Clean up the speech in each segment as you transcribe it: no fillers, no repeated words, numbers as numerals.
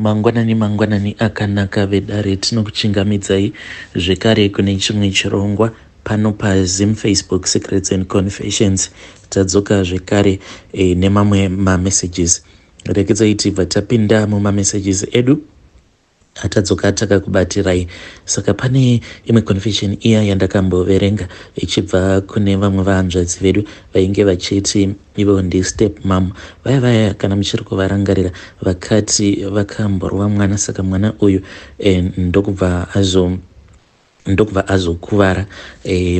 Mangwanani akanaka vedare tinokuchingamidzai zvekare kune chimwe chirongwa pano paZim Facebook Secrets and Confessions. Tadzoka zvekare nemamwe mamessages. Rekedzai tibva tapinda mumamessages edu atadzoka takakubatirai. Saka pane imwe confession iya yandakamboverenga ichibva kune vamwe vahanzvadzi vedu vainge vachiti ivo ndi step mam vaya kana muchiri kuvarangarira vakati vakamborwa mwana, saka mwana uyu ndokubva azokuvara,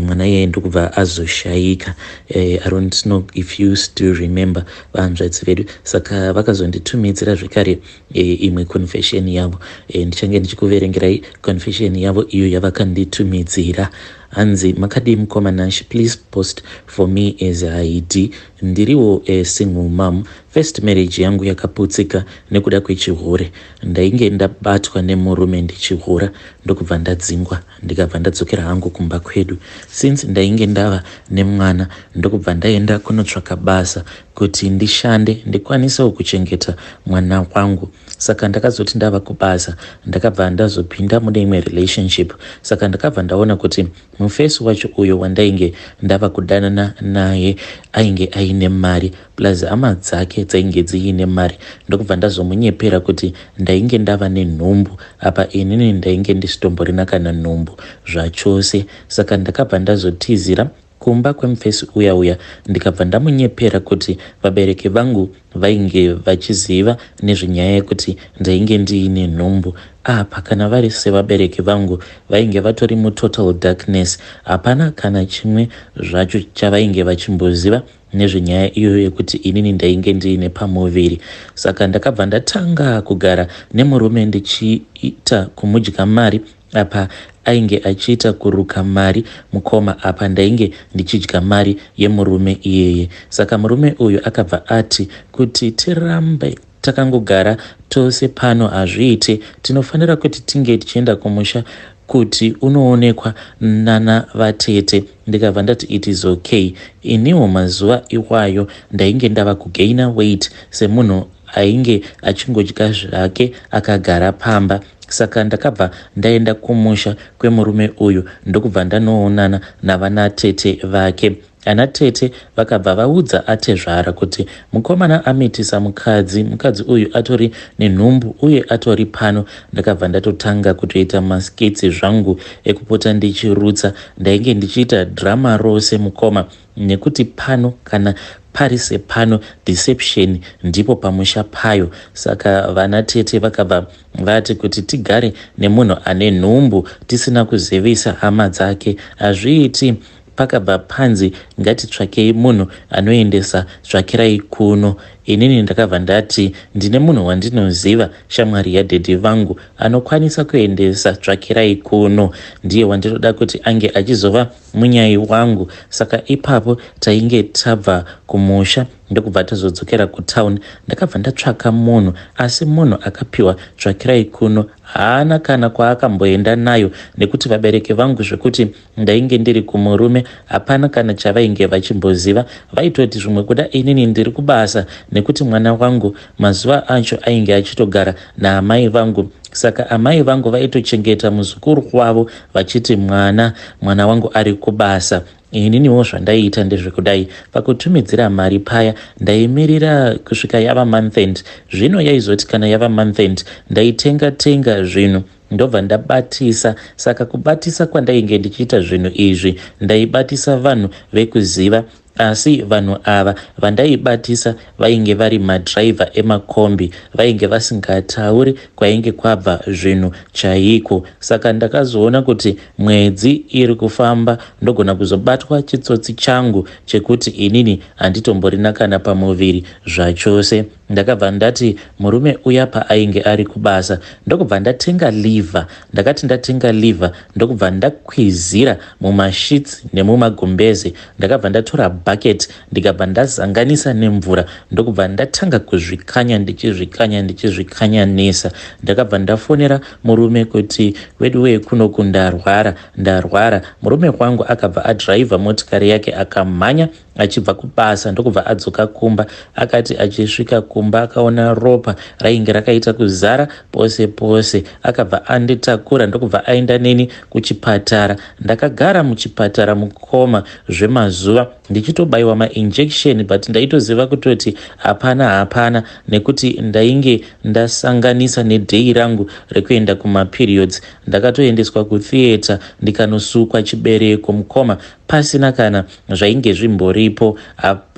mwana iye ndokubva azoshaika. I don't know if you still remember vahanzvadzi vedu. Saka vakazonditumidzira zvekare imwe confession yavo. Ndichange ndichikuverengerai confession yavo iyo yavakanditumidzira. Hanzi, makadi mukomanashi, please post for me as ID. Ndiriwo single mom. First marriage yangu yakaputsika nekuda kwechihure. Ndainge ndabatwa nemurume ndichihura, ndokubva ndadzingwa ndikabva ndadzokera hangu kumba kwedu. Since ndainge ndava nemwana, ndokubva ndaenda kunotsvaka basa kuti ndishande ndikwanisewo kuchengeta mwana wangu. Saka ndakazoti ndava kubasa ndakabva ndazopinda mune imwe relationship. Saka ndakabva ndaona kuti mufesi wacho uyo wandainge ndava kudanana naye ainge aine mari plus hama dzake dzainge dziine mari. Ndokubva ndazomunyepera kuti ndainge ndava nenhumbu apa inini ndainge ndisitomborina kana nhumbu zvachose. Saka ndakabva ndazotizira kumba kwemufesi uya ndikabva ndamunyepera kuti vabereki vangu vainge vachiziva nezvenyaya yekuti ndainge ndiine nhumbu. Apa kana vari sevabereki vangu vainge vatori mutotal darkness, hapana kana chimwe zvacho chavainge vachimboziva nezvenyaya iyo yekuti inini ndainge ndiine pamuviri. Saka ndakabva ndatanga kugara nemurume ndichiita kumudya mari apa ainge achiita kuruka mari mukoma apa ndainge ndichidya mari yemurume iyeye. Saka murume uyu akabva ati kuti tirambe takangogara tose pano hazviite, tinofanira kuti tinge tichienda kumusha kuti unoonekwa nana vatete. Ndikabva ndati it is okay. Iniwo mazuva iwayo ndainge ndava kugaina weight semunhu ainge achingodya zvake akagara pamba. Saka ndakabva ndaenda kumusha kwemurume uyu ndokubva ndanoonana navana tete vake. Ana tete vakabva vaudza atezvara kuti mukomana amitisa mukadzi uyu atori nenhumbu uye atori pano. Ndakabva ndatotanga kutoita masketsi zvangu ekupota ndichirutsa. Ndainge ndichiita drama rose mukoma nekuti pano kana pari sepano deception ndipo pamusha payo. Saka vana tete vakabva vati kuti tigare nemunhu ane nhumbu tisina kuzivisa hama dzake hazviiti. Pakabva panzi ngatitsvakei munhu anoendesa tsvakirai kuno. Inini ndakabva ndati ndine munhu wandinoziva, shamwari yadhedhi vangu anokwanisa kuendesa tsvakirai kuno, ndiye wandinoda kuti ange achizova munyai wangu. Saka ipapo tainge tabva kumusha ndokubva tazodzokera kutauni. Ndakabva ndatsvaka munhu, asi munhu akapiwa tsvakirai kuno haana kana kwaakamboenda nayo nekuti vabereki vangu zvekuti ndainge ndiri kumurume hapana kana chavainge vachimboziva. Vaitoti zvimwe kuda inini ndiri kubasa nekuti mwana wangu mazuva acho ainge achitogara naamai vangu. Saka amai vangu vaitochengeta muzukuru wavo vachiti mwana wangu ari kubasa. Ininiwo zvandaiita ndezvekudai, pakutumidzira mari paya ndaimirira kusvika yava month end. Zvino yaizoti kana yava month end ndaitenga zvinhu ndobva ndabatisa. Saka kubatisa kwandainge ndichiita zvinhu izvi ndaibatisa vanhu vekuziva, asi vanhu ava vandaibatisa vainge vari madhiraivha emakombi, vainge vasingatauri kwainge kwabva zvinhu chaiko. Saka ndakazoona kuti mwedzi iri kufamba ndogona kuzobatwa chitsotsi changu chekuti inini handitomborina kana pamuviri zvachose. Ndakabva ndati murume uya paainge ari kubasa ndokubva ndatenga livha. Ndakati ndatenga livha ndokubva ndakwizira mumashitsi nemumagumbeze. Ndakabva ndatora mabhaketi ndikabva ndazanganisa nemvura ndokubva ndatanga kuzvikanya ndichizvikanyanisa. Ndakabva ndafonera murume kuti wedu kunoku ndarwara. Murume wangu akabva adhiraivha motikari yake akamhanya achibva kubasa ndokubva adzoka kumba. Akati achisvika kumba akaona ropa rainge rakaita kuzara pose pose, akabva anditakura ndokubva aenda neni kuchipatara. Ndakagara muchipatara mukoma zvemazuva ndichitobayiwa mainjection, but ndaitoziva kutoti hapana nekuti ndainge ndasanganisa nedhei rangu rekuenda kumaperiods. Ndakatoendeswa kutheatre ndikanosukwa chibereko mukoma pasina kana zvainge zvimboripo.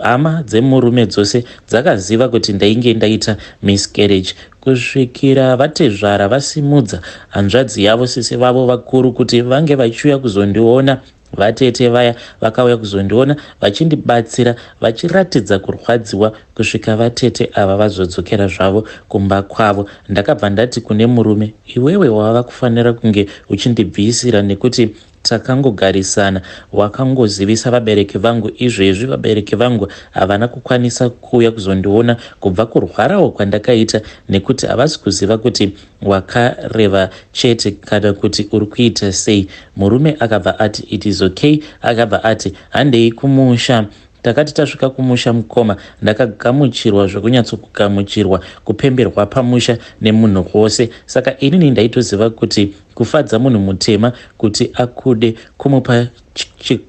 Hama dzemurume dzose dzakaziva kuti ndainge ndaita miscarriage kusvikira vatezvara vasimudza hanzvadzi yavo sese vavo vakuru kuti vange vachiuya kuzondiona. Vatete vaya vakauya kuzondiona vachindibatsira vachiratidza kurwadziwa kusvika vatete ava vazodzokera zvavo kumba kwavo. Ndakabva ndati kune murume, iwewe wava kufanira kunge uchindibvisira nekuti takangogarisana, wakangozivisa vabereki vangu izvezvi vabereki vangu havana kukwanisa kuuya kuzondiona kubva kurwarawo kwandakaita nekuti havasi kuziva kuti wakareva chete kana kuti uri kuita sei. Murume akabva ati it is okay, akabva ati handei kumusha. Takati tasvika kumusha mukoma ndakagamuchirwa zvekunyatsokugamuchirwa, kupemberwa pamusha nemunhu wose. Saka inini ndaitoziva kuti kufadza munhu mutema kuti akude kumupa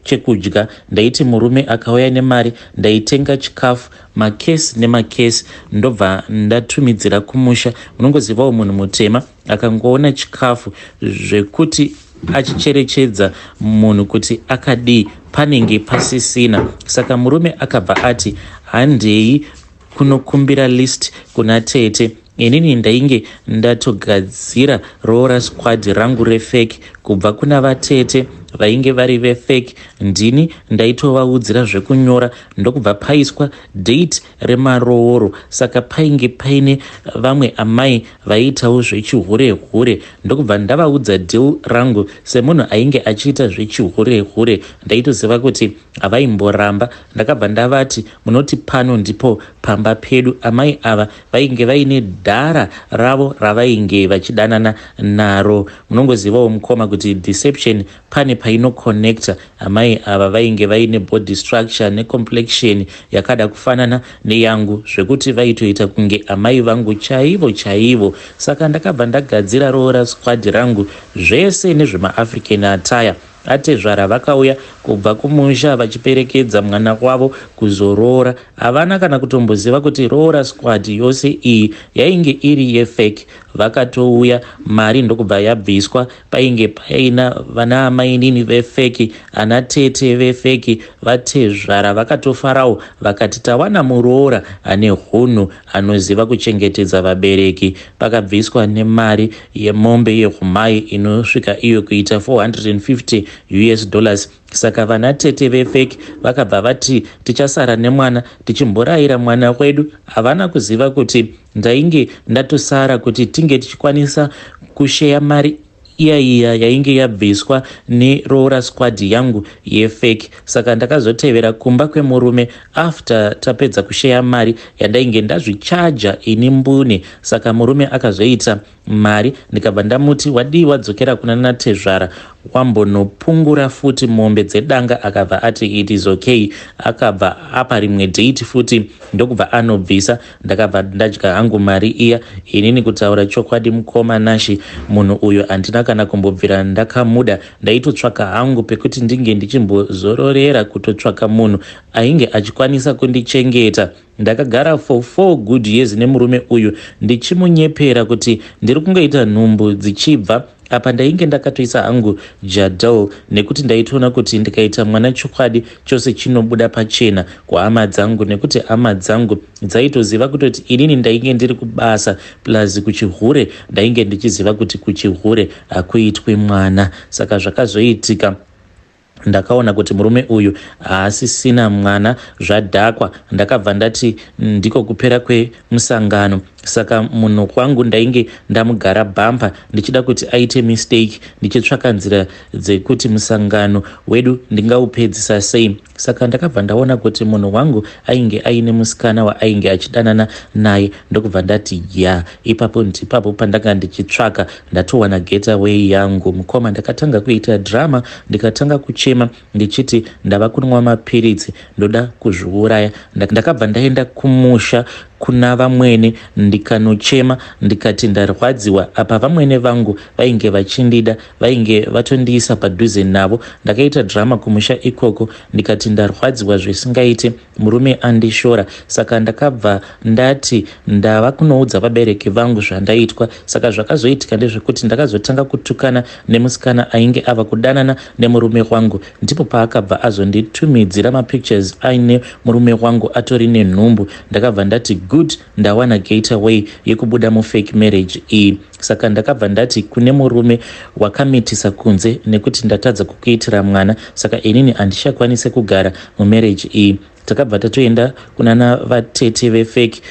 chekudya. Ndaiti murume akauya nemari ndaitenga chikafu, makesi nemakesi ndobva ndatumidzira kumusha. Unongozivawo munhu mutema akangoona chikafu zvekuti achicherechedza munhu kuti akadii panenge pasisina. Saka murume akabva ati handei kunokumbira list kuna tete. Inini ndainge ndatogadzira roora squad rangu refeki kubva kuna vatete vainge vari vefeki. Ndini ndaitovaudzira zvekunyora ndokubva paiswa date remarooro. Saka painge paine vamwe amai vaiitawo zvechihure-hure ndokubva ndavaudza deal rangu semunhu ainge achiita zvechihure-hure. Ndaitoziva kuti havaimboramba. Ndakabva ndavati munoti pano ndipo pamba pedu. Amai ava vainge vaine dhara ravo ravainge vachidanana naro. Munongozivawo mukoma kuti deception pane painoconnecta. Amai ava vainge vaine body structure necomplexion yakada kufanana neyangu zvekuti vaitoita kunge amai vangu chaivo. Saka ndakabva ndagadzira roora squad rangu zvese nezvemaafrican attire. Atezvara vakauya kubva kumusha vachiperekedza mwana wavo kuzoroora. Havana kana kutomboziva kuti roora squad yose iyi yainge iri yefeki. Vakatouya mari ndokubva yabviswa. Painge paina vana amainini vefeki, ana tete vefeki. Vatezvara vakatofarawo vakati tawana muroora ane hunhu anoziva kuchengetedza vabereki. Pakabviswa nemari yemombe yehumai inosvika iyo kuita $450. Saka vana tete vefeki vakabva vati tichasara nemwana tichimborayira mwana wedu. Havana kuziva kuti ndainge ndatosara kuti tinge tichikwanisa kusheya mari iya yainge yabviswa neroora squad yangu yefeki. Saka ndakazotevera kumba kwemurume after tapedza kusheya mari yandainge ndazvichaja ini mbune. Saka murume akazoita mari ndikabva ndamuti wadii wadzokera kuna natezvara wambonopungura futi mombe dzedanga. Akabva ati it is okay. Akabva apa rimwe date futi ndokubva anobvisa. Ndakabva ndadya hangu mari iya. Inini kutaura chokwadi mukoma Nashi, munhu uyo handina kana kumbobvira ndakamuda. Ndaitotsvaka hangu pekuti ndinge ndichimbozororera kutotsvaka munhu ainge achikwanisa kundichengeta. Ndakagara for 4 good years nemurume uyu ndichimunyepera kuti ndiri kungoita nhumbu dzichibva. Apa ndainge ndakatoisa hangu jadal nekuti ndaitoona kuti ndikaita mwana chokwadi chose chinobuda pachena kuhama dzangu, nekuti hama dzangu dzaitoziva kutoti inini ndainge ndiri kubasa plus kuchihure ndainge ndichiziva kuti kuchihure hakuitwi mwana. Saka zvakazoitika ndakaona kuti murume uyu haasisina mwana zvadhakwa. Ndakabva ndati ndiko kupera kwemusangano. saka munhu wangu ndainge ndamugara bhampa ndichida kuti aite mistake ndichitsvaka nzira dzekuti musangano wedu ndingaupedzisa sei. Saka ndakabva ndaona kuti munhu wangu ainge aine musikana waainge achidanana naye, ndokubva ndati ipapo ndipapo pandanga ndichitsvaka ndatowana getaway yangu. Mukoma ndakatanga kuita drama, ndikatanga kuchema ndichiti ndava kunwa mapiritsi, ndoda kuzviuraya. Ndakabva ndaenda kumusha kuna vamwene ndikanochema ndikati ndarwadziwa apa vamwene vangu vainge vachindida, vainge vatondiisa padhuze navo. Ndakaita drama kumusha ikoko ndikati ndarwadziwa zvisingaiti, murume andishora. Saka ndakabva ndati ndava kunoudza vabereki vangu zvandaitwa. Saka zvakazoitika ndezvekuti ndakazotanga kutukana nemusikana ainge ava kudanana nemurume wangu, ndipo paakabva azonditumidzira mapictures aine murume wangu atori nenhumbu. Ndakabva ndati good, ndawana getaway yekubuda mufake marriage iyi. Saka ndakabva ndati kune murume wakamitisa kunze nekuti ndatadza kukuitira mwana, saka inini handichakwanise kugara mumarriage iyi. Takabva tatoenda kunana vatete vefake,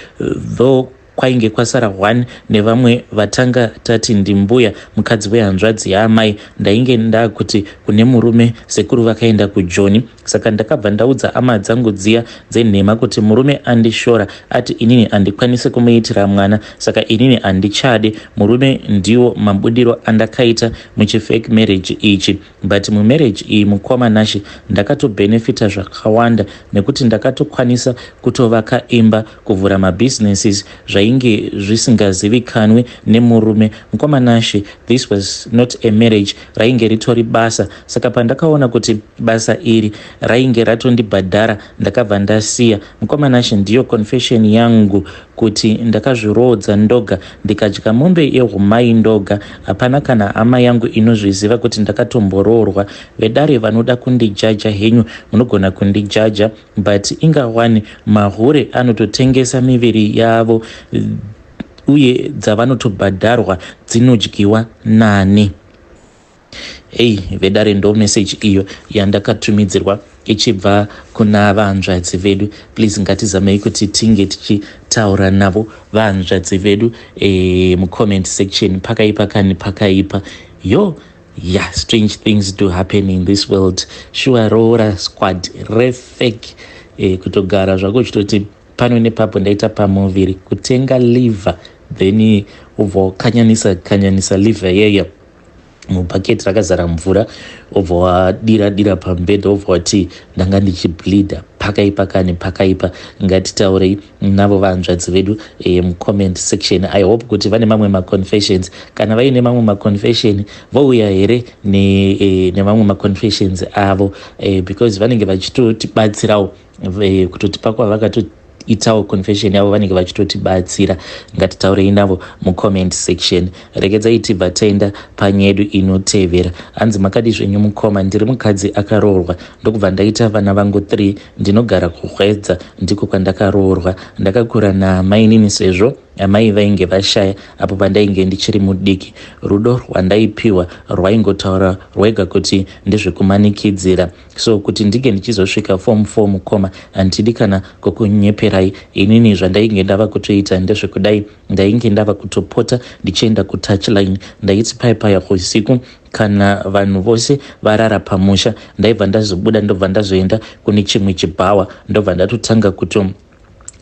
though kwainge kwasara 1 nevamwe vatanga tati ndimbuya mukadzi wehanzvadzi yaamai. Ndainge ndakuti kune murume sekuru vakaenda kujoni. Saka ndakabva ndaudza ama dzangu dziya dzenhema kuti murume andishora, ati inini handikwanise kumuitira mwana, saka inini handichade. Murume ndiwo mabudiro andakaita muchifake marriage ichi. But mumarriage iyi Mukoma Nashe ndakatobenefita zvakawanda, nekuti ndakatokwanisa kutovaka imba, kuvhura mabusinesses zvainge zvisingazivikanwe nemurume. Mukoma Nashe, this was not a marriage, rainge ritori basa. Saka pandakaona kuti basa iri rainge ratondibhadhara, ndakabva ndasiya. Mukoma Nashe ndiyo confession yangu kuti ndakazvirodza ndoga, ndikadya mombe yehumai ndoga. Hapana kana hama yangu inozviziva kuti ndakatombororwa. Vedare vanoda kundijaja henyu munogona kundijaja, but ingawani mahure anototengesa miviri yavo uye dzavanotobhadharwa dzinodyiwa nani. Vedare ndo message iyo yandakatumidzirwa ichibva kuna vahanzvadzi vedu. Please ngatizamei kuti tinge tichitaura navo vahanzvadzi vedu mucomment section. Pakaipa kani pakaipa strange things do happen in this world. Sure, roora squad refake kutogara zvako uchitoti pano nepapo ndaita pamuviri kutenga liver, then ubva wakanyanisa liver yeyo mubhaketi rakazara mvura, obva wadira pambedha, obva wati ndanga ndichibleeda. Pakaipa kani pakaipa. Ngatitaurei navo vahanzvadzi vedu mucomment section. I hope kuti vane mamwe maconfessions. Kana vaine mamwe maconfession vouya here nemamwe maconfessions avo, because vanenge vachitotibatsirawo kutoti pakwa vakatoitawo confession yavo, vanenge vachitotibatsira. Ngatitaurei navo mucomment section. Regedzai tibva taenda panyaya yedu inotevera. Hanzi makadi zvenyu Mukoma, ndiri mukadzi akaroorwa, ndokubva ndaita vana vangu 3. Ndinogara kuHwedza, ndiko kwandakaroorwa. Ndakakura naamai nini sezvo amai vainge vashaya apo pandainge ndichiri mudiki. Rudo rwandaipiwa rwaingotaura rwega kuti ndezvekumanikidzira. So kuti ndinge ndichizosvika form 4 Mukoma, handidi kana kukunyeperai. Inini zvandainge ndava kutoita ndezvekudai, ndainge ndava kutopota ndichienda kutouchline, ndaiti paipaya usiku kana vanhu vose varara pamusha, ndaibva ndazobuda ndobva ndazoenda kune chimwe chibhawa, ndobva ndatotanga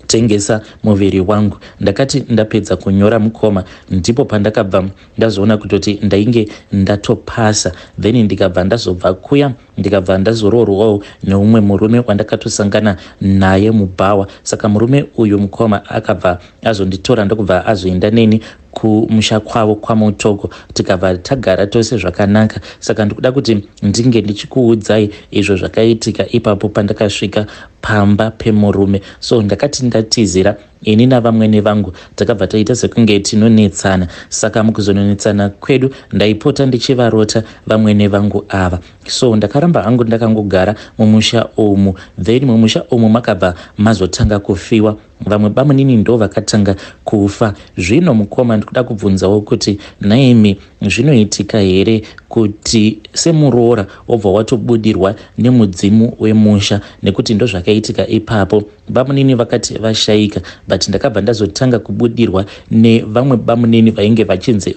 tengesa muviri wangu. Ndakati ndapedza kunyora Mukoma, ndipo pandakabva ndazoona kutoti ndainge ndatopasa. Then ndikabva ndazobva kuya, ndikabva ndazoroorwawo neumwe murume wandakatosangana naye mubhawa. Saka murume uyu Mukoma akabva azonditora ndokubva azoenda neni kumusha kwavo kwaMutoko, tikabva tagara tose zvakanaka. Saka ndikuda kuti ndinge ndichikuudzai izvo zvakaitika ipapo pandakasvika pamba pemurume. So ndakati ndatizira ini navamwene vangu takabva taita sekunge tinonetsana. Saka mukuzononetsana kwedu ndaipota ndichivarota vamwene vangu ava. So ndakaramba hangu ndakangogara mumusha umu. Then mumusha umu makabva mazotanga kufiwa, vamwe bamunini ndo vakatanga kufa. Zvino Mukoma ndikuda kubvunzawo kuti naimi zvinoitika here kuti semuroora wobva watobudirwa nemudzimu wemusha, nekuti ndo zvakaitika ipapo. Bamunini vakati vashayika, but ndakabva ndazotanga kubudirwa nevamwe bamunini vainge vachinzi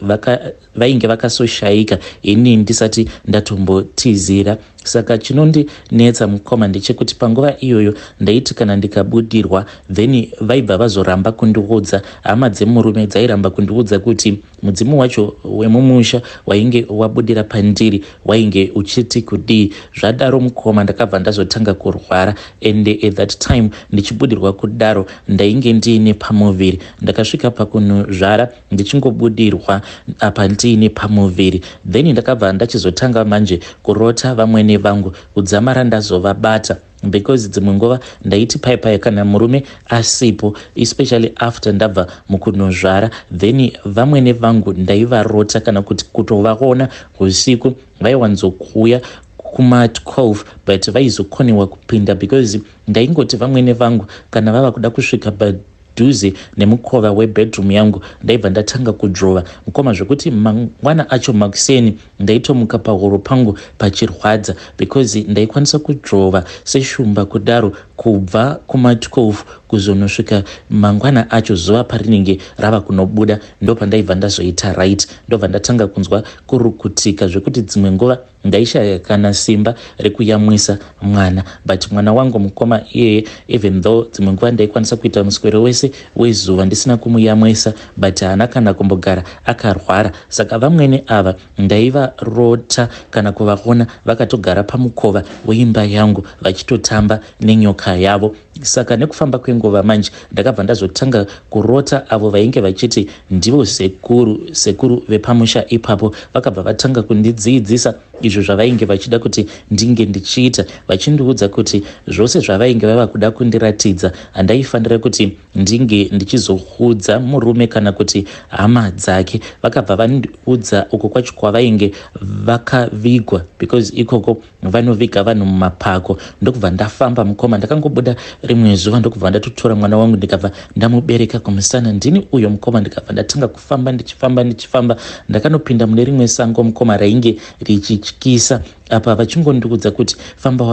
vainge vakasoshayika ini ndisati ndatombotizira. Saka chinondinetsa mukoma ndechekuti panguva iyoyo ndaiti kana ndikabudirwa then vaibva vazoramba kundiudza, hama dzemurume dzairamba kundiudza kuti mudzimu wacho wemumusha wainge wabudira pandiri wainge uchiti kudii. Zvadaro mukoma ndakabva ndazotanga kurwara, and at that time ndichibudirwa kudaro ndainge ndiine pamuviri. Ndakasvika pakunozvara ndichingobudirwa apa ndiine pamuviri, then ndakabva ndachizotanga manje kurota vamwene vangu kudzamara ndazovabata, because dzimwe nguva ndaiti paipai kana murume asipo, especially after ndabva mukunozvara, then vamwene vangu ndaivarota kana kuti kutovaona usiku. Vaiwanzokuuya kuma12 but vaizokoniwa kupinda, because ndaingoti vamwene vangu kana vava kuda kusvika padhuze nemukova webedroom yangu ndaibva ndatanga kudrova mukoma, zvekuti mangwana acho makuseni ndaitomuka pahuro pangu pachirwadza, because ndaikwanisa kudrova seshumba kudaro kubva kuma12 kuzonosvika mangwana acho zuva parinenge rava kunobuda. Ndo pandaibva ndazoita right, ndobva ndatanga kunzwa kurukutika zvekuti dzimwe nguva ndaishaya kana simba rekuyamwisa mwana, but mwana wangu mukoma iyeye, even though dzimwe nguva ndaikwanisa kuita muswero wese wezuva ndisina kumuyamwisa, but haana kana kumbogara akarwara. Saka vamwene ava ndaivarota kana kuvaona vakatogara pamukova weimba yangu vachitotamba nenyoka yavo. Saka nekufamba kwenguva manje ndakabva ndazotanga kurota avo vainge vachiti ndivo sekuru vepamusha ipapo, vakabva vatanga kundidzidzisa izvo zvavainge vachida kuti ndinge ndichiita, vachindiudza kuti zvose zvavainge vava kuda kundiratidza handaifanira kuti ndinge ndichizoudza murume kana kuti hama dzake. Vakabva vandiudza uko kwacho kwavainge vakavigwa, because ikoko vanoviga vanhu mumapako. Ndokubva ndafamba mukoma, ndakangobuda rimwe zuva ndokubva ndatotora mwana wangu ndikabva ndamubereka kumusana, ndini uyo mukoma. Ndikabva ndatanga kufamba ndichifamba ndakanopinda mune rimwe sango mukoma rainge richityisa, apa vachingondiudza kuti famba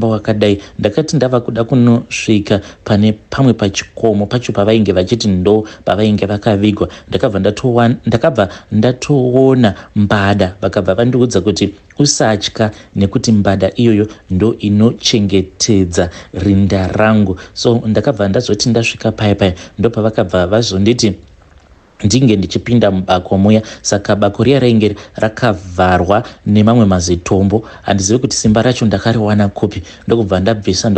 wakadai. Ndakati ndava kuda kunosvika pane pamwe pachikomo pacho pavainge vachiti ndo pavainge vakavigwa, ndakabva ndatoona mbada. Vakabva vandiudza kuti usatya, nekuti mbada iyoyo ndo inochengetedza rinda rangu. So ndakabva ndazoti ndasvika paipai ndopavakabva vazonditi ndinge ndichipinda mubako muya. Saka bako riya rainge rakavharwa nemamwe mazitombo, handizivi kuti simba racho ndakariwana kupi. Ndokubva ndabvisa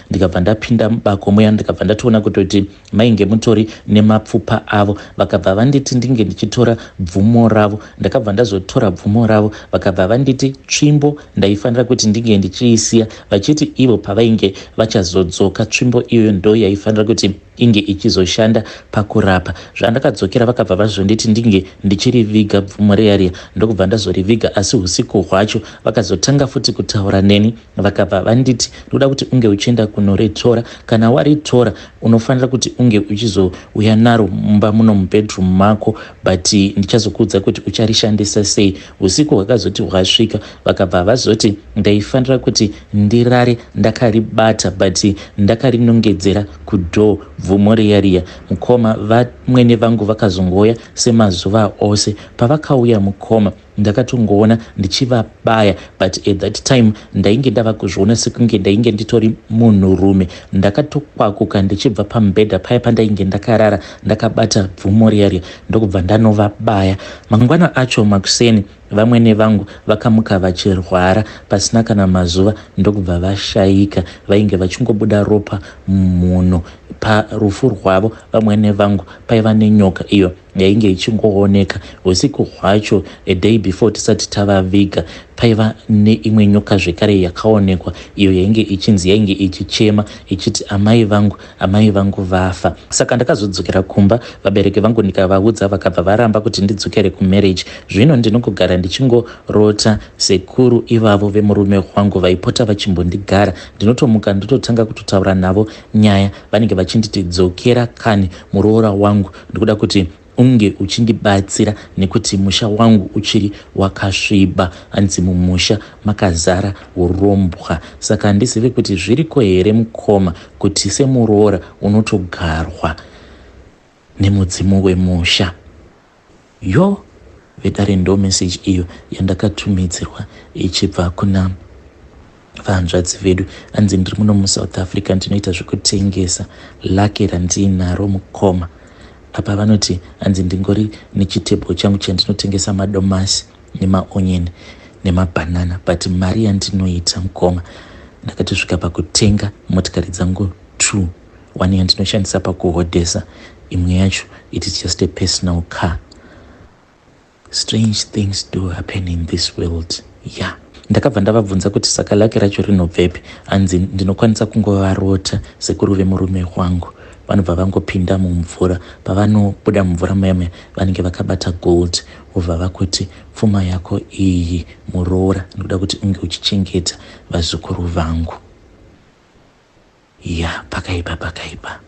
ndikabva ndapinda mubako muya, ndikabva ndatoona kutoti mainge mutori nemapfupa avo. Vakabva vanditi ndinge ndichitora bvumo ravo, ndakabva ndazotora bvumo ravo. Vakabva vanditi tsvimbo ndaifanira kuti ndinge ndichiisiya, vachiti ivo pavainge vachazodzoka tsvimbo iyoyo ndo yaifanira kuti inge ichizoshanda pakurapa. Zvandakadzokera vakabva vazonditi ndinge ndichiriviga bvumo riya, ndokubva ndazoriviga, asi usiku hwacho vakazotanga futi kutaura neni. Vakabva vanditi ndoda kuti unge uchienda kunoritora, kana waritora unofanira kuti unge uchizouya naro mumba muno mubedroom mako, but ndichazokuudza kuti ucharishandisa sei. Usiku hwakazoti hwasvika, vakabva vazoti ndaifanira kuti ndirare ndakaribata, but ndakarinongedzera kudhoo bvumo riya. Mukoma, vamwene vangu vakazongoya semazuva ose. Pavakauya mukoma ndakatongoona ndichivabaya, but at that time ndainge ndava kuzviona sekunge ndainge nditori munhurume. Ndakatokwakuka ndichibva pamubhedha paya pandainge ndakarara ndakabata bvumo riya, ndokubva ndanovabaya. Mangwana acho makuseni vamwene vangu vakamuka vachirwara pasina kana mazuva, ndokubva vashayika, vainge vachingobuda ropa muno. Parufu rwavo vamwene vangu paiva nenyoka iyo yainge ichingooneka. Usiku hwacho, a day before tisati tavaviga, paiva neimwe nyoka zvekare yakaonekwa, iyo yainge ichinzi yainge ichichema ichiti amai vangu vafa. Saka ndakazodzokera kumba, vabereki vangu ndikavaudza, vakabva varamba kuti ndidzokere kumarriage. Zvino ndinongogara ndichingorota sekuru ivavo vemurume wangu vaipota vachimbondigara. Ndinotomuka ndototanga kutotaura navo nyaya, vanenge vachinditi dzokera kani muroora wangu, ndikuda kuti unge uchindibatsira nekuti musha wangu uchiri wakasviba. Hanzi mumusha makazara urombwa. Saka handizivi kuti zviriko here mukoma kuti semuroora unotogarwa nemudzimu wemusha. Yo vedare ndo meseji iyo yandakatumidzirwa ichibva kuna vahanzvadzi vedu. Hanzi ndiri muno muSouth Africa ndinoita zvekutengesa lake randinaro mukoma. Apa vanoti hanzi ndingori nechitebho changu chandinotengesa madomasi nemaonyeni nemabhanana, but mari yandinoita mukoma ndakatosvika pakutenga motikari dzangu 2. One yandinoshandisa pakuhodhesa, imwe yacho it is just a personal car. Strange things do happen in this world. Yeah. Ndakabva ndavabvunza kuti saka lake racho rinobvepi. Hanzi ndinokwanisa kungovarota sekuru vemurume wangu. Vanobva vangopinda mumvura. Pavanobuda mumvura muyamwe vanenge vakabata gold. Vobva vakuti pfuma yako iyi muroora, ndoda kuti unge uchichengeta vazukuru vangu. Ya, pakaipa.